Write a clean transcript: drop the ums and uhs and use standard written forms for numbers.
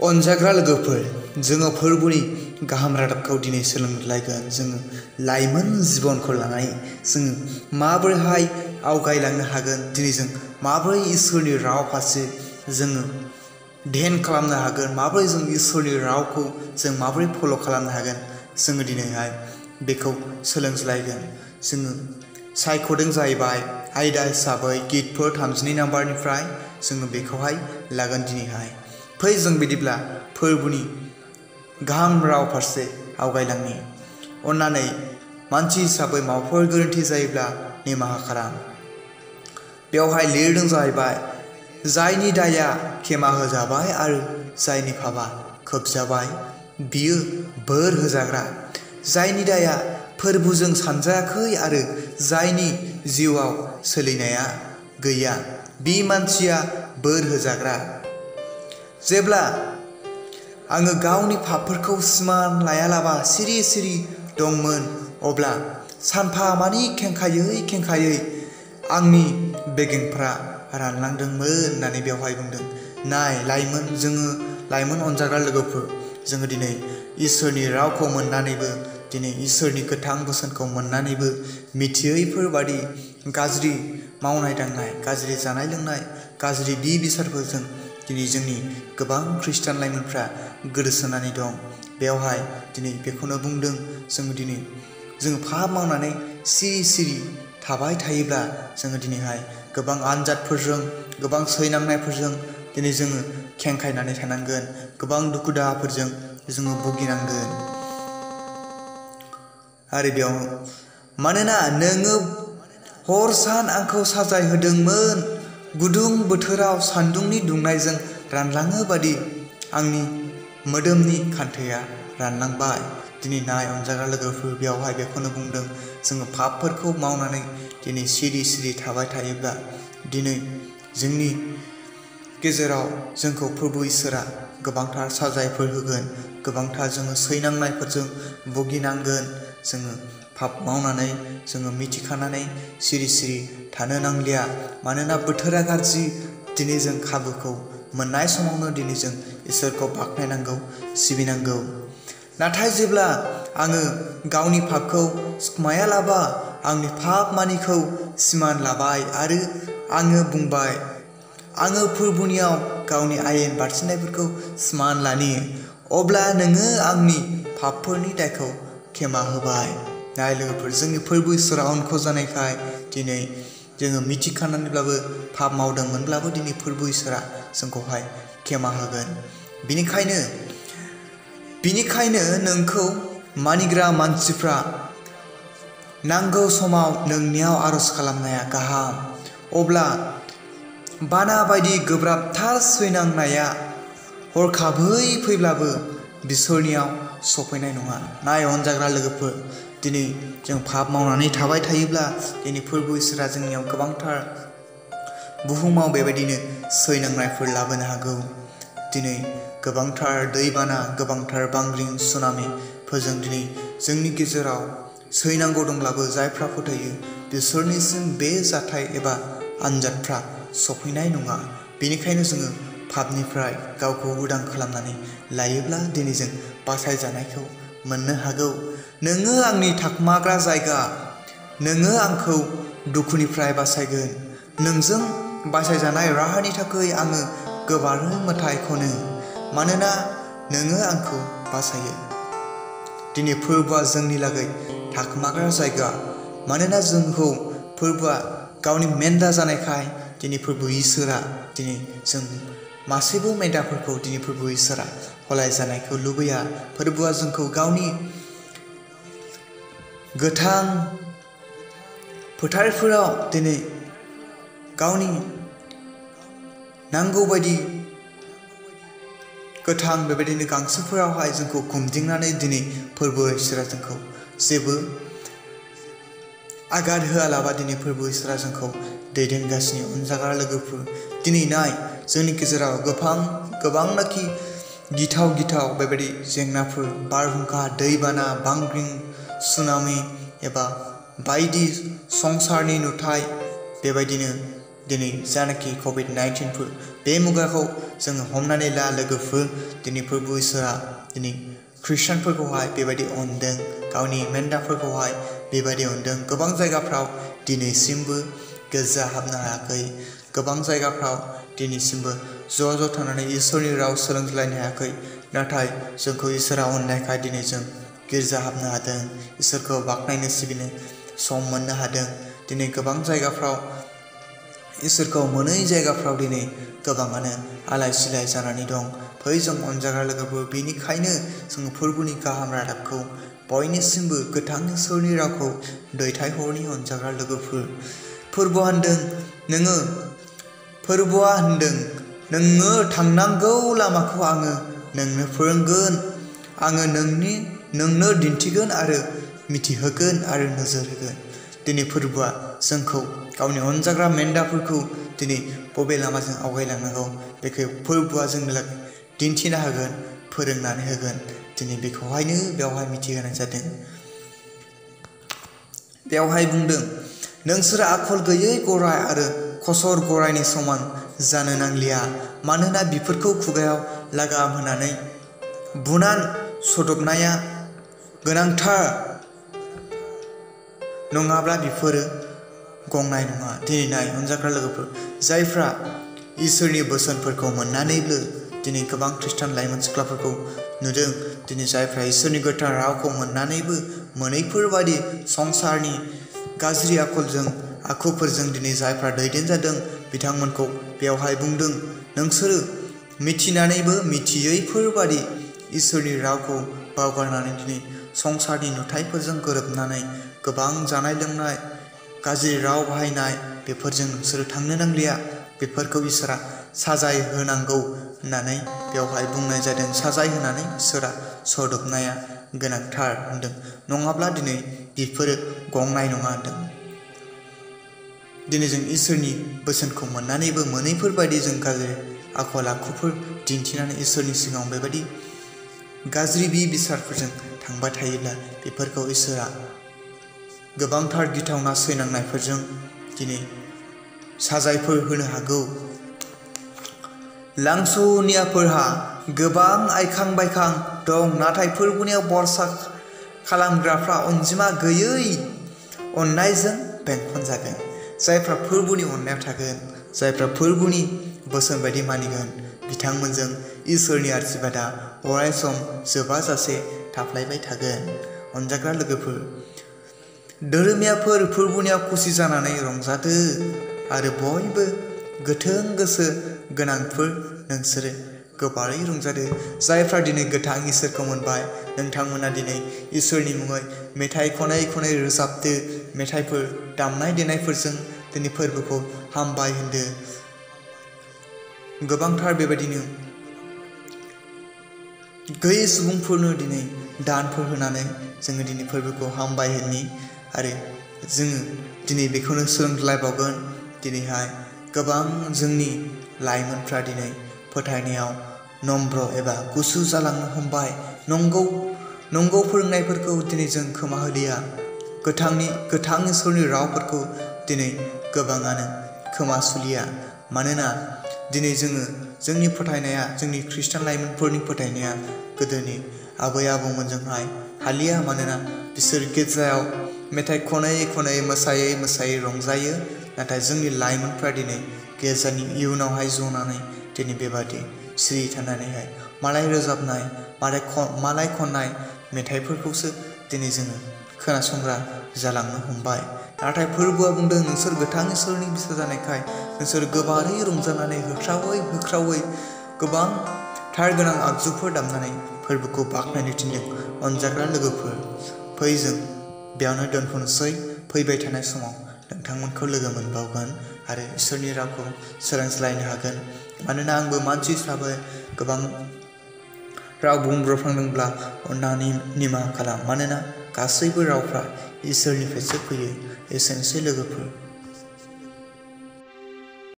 अनजाग्रा लोगोफोर जोङो फोरबोनि गाहाम रादाबखौ दिनै सोलोंलायगोन। जोङो लाइमोन जिबनखौ लानानै जोङो माबोरैहाय आवगायलांनो हागोन, दिनै जों माबोरै इसोरनि राव फारसे जोङो ध्यान खालामनो हागोन, माबोरै जों इसोरनि रावखौ जों माबोरै फल' खालामनो हागोन, जोङो दिनैहाय बेखौ सोलोंज्लायगोन। जोङो सायख'दों जाहैबाय आयदा हिसाबै गितफोर 32 नाम्बारनिफ्राय जोङो बेखौहाय लागोन दिनैहाय। फै जों बिदिब्ला फोरबोनि गाहाम राव फारसे आवगायलांनि। अन्नानै मानसि हिसाबै माबाफोर गोरोन्थि जायोब्ला निमाहा खालाम। बेवहाय लिरदों जाहैबाय जायनि दाया खेमा होजाबाय आरो जायनि पापा खोबजाबाय बियो बोर होजाग्रा। जायनि दाया फोरबोजों सानजायाखै आरो जायनि जिउआव सोलिनाया गैया बि मानसिया बोर होजाग्रा। जेब्ला आङो गावनि पापफोरखौ सिमान लायालाबा सिरि सिरि दंमोन अब्ला सानफा मानि खेंखायै आंनि बेगेंफ्रा रानलांदोंमोन होननानै बेवहाय बुंदों। नाय लाइमोन, जोङो लाइमोन अनजाग्रा लोगोफोर, जोङो दिनै इसोरनि रावखौ मोननानैबो, दिनै इसोरनि गोथां बोसोनखौ मोननानैबो मिथियैफोर बादि गाज्रि मावनाय दांनाय, गाज्रि जानाय लोंनाय, गाज्रि बिसारफोरजों दिनै जोंनि गोबां खृष्टान लाइमोनफ्रा गोदोसोनानै दं। बेवहाय दिनै बेखौनो बुंदों, जोङो पाप मावनानै सिरि थाबाय थायोब्ला जोङो दिनैहाय गोबां आनजादफोरजों, गोबां सैनांनायफोरजों दिनै जोङो खेंखायनानै थानांगोन, गोबां दुखु दाहाफोरजों जोङो भुगिनांगोन। आरो बेयाव मानोना नोङो हर सान आंखौ साजाय होदोंमोन, गुदुं बोथोराव सान्दुंनि दुंनायजों रानलाङो बादि आंनि मोदोमनि खान्थैया रानलांबाय। दिनै नाय अनजाग्रा लोगोफोर, बेवहाय बेखौनो बुंदों, जोङो पापफोरखौ मावनानै दिनै सिरि थाबाय थायोब्ला दिनै जोंनि गेजेराव जोंखौ प्रभु इसोरा गोबांथार साजायफोर होगोन, गोबांथार जोङो सैनांनायफोरजों भुगिनांगोन। जोङो पाप मावनानै जोङो मिथिखानानै सिरि थानो नांलिया। मानोना बोथोरा गाज्रि, दिनै जों खाबुखौ मोननाय समावनो दिनै जों इसोरखौ बाख्नायनांगौ, सिबिनांगौ। नाथाय जेब्ला आङो गावनि पापखौ सिखमायालाबा आंनि पाप मानिखौ सिमान लाबाय आरो आङो बुंबाय आङो फोरबोनियाव गावनि आयेन बारसिननायफोरखौ सिमान लानि, अब्ला नोङो आंनि पापफोरनि दायखौ खेमा होबाय। नाय लोगोफोर, जोंनि फोरबो इसोरा अनख' जानायखाय दिनै जोङो मिथिखानानैब्लाबो पाप मावदोंमोनब्लाबो दिनै फोरबो इसोरा जोंखौहाय खेमा होगोन। बिनिखायनो नोंखौ मानिग्रा मानसिफ्रा नांगौ समाव नोंनियाव आरज खालामनाया गाहाम। अब्ला बाना बायदि गोब्राबथार सैनांनाया हरखाबै फैब्लाबो बिसोरनियाव सफैनाय नङा। नाय अनजाग्रा लोगोफोर, दिनै जों पाप मावनानै थाबाय थायोब्ला दिनै फोरबो इसोरा जोंनियाव गोबांथार बुहुमाव बेबायदिनो सैनांनायफोर लाबोनो हागौ। दिनै गोबांथार दैबाना, गोबांथार बांग्रिं सुनामिफोरजों दिनै जोंनि गेजेराव सैनांगौ दंब्लाबो जायफ्रा फोथायो बिसोरनिसिम बे जाथाय एबा आनजादफ्रा सफैनाय नङा। बेनिखायनो जोङो पापनिफ्राय गावखौ उदां खालामनानै लायोब्ला दिनै जों बासायजानायखौ मोननो हागौ। नोङो आंनि थाखोमाग्रा जायगा, नोङो आंखौ दुखुनिफ्राय बासायगोन। नोंजों बासायजानाय राहानि थाखाय आङो गोबारै मेथाइ खनो, मानोना नोङो आंखौ बासायो। दिनै फोरबोआ जोंनि लागै थाखोमाग्रा जायगा, मानोना जोंखौ फोरबोआ गावनि मेन्दा जानायखाय दिनै फोरबो इसोरा, दिनै जों मासेबो मेन्दाफोरखौ दिनै फोरबो इसोरा हलाय जानायखौ लुबैया। फोरबोआ जोंखौ गावनि गोथां फोथारफोराव दिनै गावनि नांगौ बायदि गोथां बेबायदिनो गांसोफोरावहाय जोंखौ गुमदिंनानै दिनै फोरबो इसोरा जोंखौ जेबो आघात होआलाबा दिनै फोरबो इसोरा जोंखौ दैदेनगासिनो। अनजाग्रा लोगोफोर, दिनै नाय जोंनि गेजेराव गोबांनाखि गिथाव बेबायदि जेंनाफोर, बारहुंखा, दैबाना, बांग्रिं, सुनामि एबा बायदि संसारनि नुथाय बेबायदिनो दिनै जानाखि COVID-19 बे मुगाखौ जोङो हमनानै ला लोगोफोर दिनै फोरबु इसोरा दिनै ख्रिस्टानफोरखौहाय बेबायदि अनदों गावनि मेन्दाफोरखौहाय बेबायदि अनदों गोबां जायगाफ्राव दिनैसिमबो गिर्जा हाबनो हायाखै गोबां जायगाफ्राव दिनैसिमबो ज' थानानै इसोरनि राव सोलोंलायनो हायाखै नाथाय जोंखौ इसोरा अननायखाय दिनै जों गिर्जा हाबनो हादों इसोरखौ बाख्नायनो सिबिनो सम मोननो हादों दिनै गोबां जायगाफ्राव इसोरखौ मोनै जायगाफ्राव दिनै गोबाङानो आलाय सिलाय जानानै दं फै जों अनजाग्रा लोगोफोर बेनिखायनो जों फोरबुनि गाहाम रादाबखौ बयनिसिमबो गोथां इसोरनि रावखौ दैथायहरनि अनजाग्रा लोगोफोर फोरबुआ होनदों नोङो थांनांगौ लामाखौ आङो नोंनो फोरोंगोन आङो नोंनो दिन्थिगोन आरो मिथिहोगोन आरो नोजोर होगोन दिनै फोरबुआ जोंखौ गावनि अनजाग्रा मेन्दाफोरखौ दिनै बबे लामाजों आवगायलांनांगौ बेखौ फोरबुआ जोंनो दिन्थिना होगोन फोरोंनानै होगोन दिनै बेखौहायनो बेवहाय मिथिहोनाय जादों बेवहाय बुंदों नोंसोर आखल गैयै गराय आरो खसर गरायनि समान जानो नांलिया मानोना बिफोरखौ खुगायाव लागाम होनानै बुनान सदबनाया गोनांथार नङाब्ला बिफोरो गंनाय नङा दिनै नाय अनजाग्रा लोगोफोर जायफ्रा इसोरनि बोसोनफोरखौ मोननानैबो दिनै गोबां ख्रिस्टान लाइमोन सिख्लाफोरखौ नुदों दिनै जायफ्रा इसोरनि गोथार रावखौ मोननानैबो मोनैफोरबादि संसारनि गाज्रि आखुफोरजों दिनै जायफ्रा दैदेनजादों बिथांमोनखौ बेवहाय बुंदों नोंसोरो मिथिनानैबो मिथियैफोरबादि इसोरनि रावखौ बावगारनानै दिनै संसारनि नुथायफोरजों गोरोबनानै गोबां जानाय लोंनाय गाज्रि राव बाहायनाय बेफोरजों नोंसोरो थांनो नांलिया बेफोरखौ इसोरा साजाय होनांगौ होननानै बेवहाय बुंनाय जादों साजाय होनानै इसोरा सदबनाया गोनांथार होनदों नङाब्ला दिनै बेफोरो गंनाय नङा होनदों दिनै जों इसोरनि बोसोनखौ मोननानैबो मोनैफोरबायदि जों गाज्रि आखल आखुफोर दिन्थिनानै इसोरनि सिगाङाव बेबायदि गाज्रि बिसारफोरजों थांबाय थायोब्ला बेफोरखौ इसोरा गोबांथार गिथावना सैनांनायफोरजों दिनै साजायफोर होनो हागौ लांसनियाफोरहा गोबां आइखां बायखां दं नाथाय फोरबुनियाव बरसा खालामग्राफ्रा अनजिमा गैयै अननायजों बेंखनजागोन जायफ्रा फोरबुनि अननायाव थागोन जायफ्रा फोरबुनि बोसोन बायदि मानिगोन बिथांमोनजों इसोरनि आशीर्बादा अरायसम जोबाजासे थाफ्लायबाय थागोन अनजाग्रा लोगोफोर धोरोमियाफोर फोरबुनियाव खुसि जानानै रंजादो आरो बयबो गोथों गोसो गोनांफोर नोंसोरो गोबारै रंजादो जायफ्रा दिनै गोथां इसोरखौ मोनबाय नोंथांमोना दिनै इसोरनि मुङै मेथाइ खनै खनै रोजाबदो मेथाइफोर दामनाय देनायफोरजों दिनै फोरबोखौ हामबाय होनदो गोबांथार बेबायदिनो गैयै सुबुंफोरनो दिनै दानफोर होनानै जोङो दिनै फोरबोखौ हामबाय होननि आरो जोङो दिनै बेखौनो सोलोंलायबावगोन दिनैहाय गोबां जोंनि लाइमोनफ्रा दिनै फोथायनायाव नम्र एबा गुसु जालांनो हमबाय नंगौ फोरोंनायफोरखौ दिनै जों खोमा होलिया गोथां इसोरनि रावफोरखौ दिनै गोबाङानो खोमा सुलिया मानोना दिनै जोंनि फोथायनाया जोंनि ख्रिस्टान लाइमोनफोरनि फोथायनाया गोदोनि आबै आबौमोनजोंहाय हालिया मानोना बिसोर गिर्जायाव मेथाइ खनै खनै मोसायै रंजायो नाथाय जोंनि लाइमोनफ्रा दिनै गिर्जानि इयुनावहाय जनानै दिनै बेबादि सिरि थानानैहाय मालाय रोजाबनाय मालाय खननाय मेथाइफोरखौसो दिनै जोङो खोनासंग्रा जालांनो हमबाय नाथाय फोरबोआ बुंदों नोंसोर गोथां इसोरनि बिसो जानायखाय नोंसोर गोबारै रंजानानै होख्रावै गोबां थार गोनां आगजुफोर दामनानै फोरबोखौ बाख्नायनो थिनदों अनजाग्रा लोगोफोर फै जों बेयावनो दोनथ'नोसै फैबाय थानाय समाव नोंथांमोनखौ लोगो मोनबावगोन आरो इसोरनि रावखौ सोलोंज्लायनो हागोन मानोना आंबो मानसि हिसाबै गोबां राव बुंब्रफ्लांदोंब्ला अन्नानै निमाहा खालाम मानोना गासैबो रावफ्रा इसोरनिफ्रायसो फैयो एसेनोसै लोगोफोर